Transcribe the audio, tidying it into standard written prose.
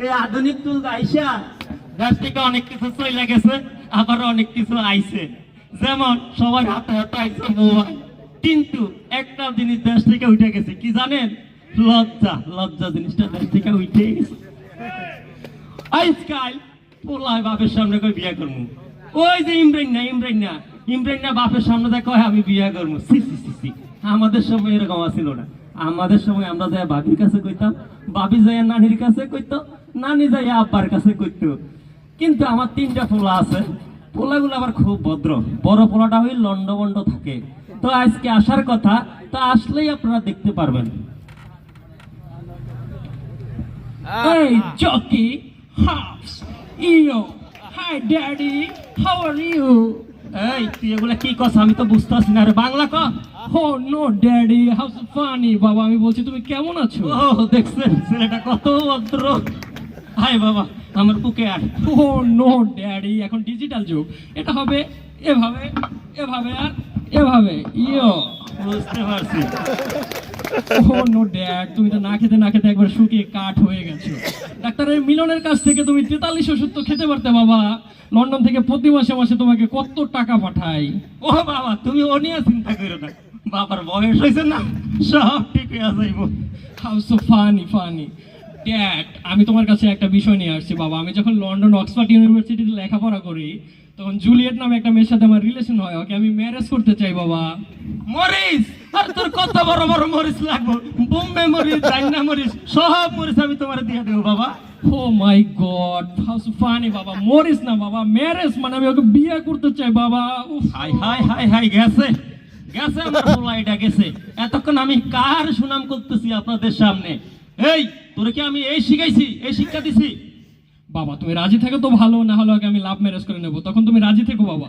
এই আধুনিক যুগ আইসা দেশ থেকে অনেক কিছু চলে গেছে, আবার অনেক কিছু আইছে। যেমন সবার হাতে হাতে আইছে মোবাইল, কিন্তু একটা জিনিস দেশ থেকে উঠে গেছে, কি জানেন? লজ্জা। লজ্জা জিনিসটা দেশ থেকে উঠে গেছে। আজকাল পোলায় বাপের সামনে কই বিয়া করবো, ওই যে ইমরান না বাপের সামনে দেখো আমি বিয়া করবো। সি সি সি সি, আমাদের সময় এরকম ছিল না। আমাদের সময় আমরা যাই বাবির কাছে কইতাম, বাবি যাই নানির কাছে কইতো, নানি যাই আব্বার কাছে কইতো। কিন্তু আমার 3টা পোলা আছে, পোলাগুলো আবার খুব ভদ্র। বড় পোলাটা হই লন্ডবন্ড থাকে। তো আজকে আসার কথা, তা আসলেই আপনারা দেখতে পারবেন। Hey, Jockey, Hops, Eo, hi Daddy, how are you? এই তুই এগুলা কি কথা আমি তো বুঝতেছি না রে, বাংলা ক। Oh no, Daddy, how's it funny? বাবা আমি বলছি তুমি কেমন আছো? ও দেখছেন ছেলেটা কত ভদ্র। হাই বাবা আমার বুকে আয়। Oh no, Daddy, এখন ডিজিটাল যুগ। এটা হবে এভাবে, এভাবে আর এভাবে। ইয়ো। বুঝতে পারছি। Oh no, Dad, তুমি তো না খেতে একবার শুকিয়ে কাঠ হয়ে গেছো। ডাক্তারের মিলনের কাছ থেকে তুমি 43 ওষুধ তো খেতে পারতে বাবা। লন্ডন থেকে প্রতি মাসে তোমাকে কত টাকা পাঠাই। ও বাবা তুমি ও নিয়ে চিন্তা করো না, বাবার বয়স হয়েছে না, সব ঠিক হয়ে যাইব। How so funny. Dad, আমি তোমার কাছে একটা বিষয় নিয়ে আসছি বাবা। আমি যখন লন্ডন অক্সফোর্ড ইউনিভার্সিটিতে লেখাপড়া করি, তখন জুলিয়েট নামে একটা মেয়ের সাথে আমার রিলেশন হয়। ওকে আমি ম্যারেজ করতে চাই বাবা। মরিস, আর তোর কত বড় বড় মরিস লাগবো, বোম্বে মরিস, চাইনা মরিস, সব মরিস আমি তোমার দিয়ে দেবো বাবা। Oh my God, how so funny বাবা। মরিস না বাবা, ম্যারেজ মানে আমি ওকে বিয়ে করতে চাই বাবা। উফ। হাই গেছে আমার পোলা, এটা গেছে। এতক্ষণ আমি কার সুনাম করতেছি আপনাদের সামনে? এই তোরে কি আমি এই শিখাইছি, এই শিক্ষা দিছি? বাবা তুমি রাজি থাকো তো ভালো, না হলে ওকে আমি লাভ ম্যারেজ করে নেবো, তখন তুমি রাজি থেকো বাবা।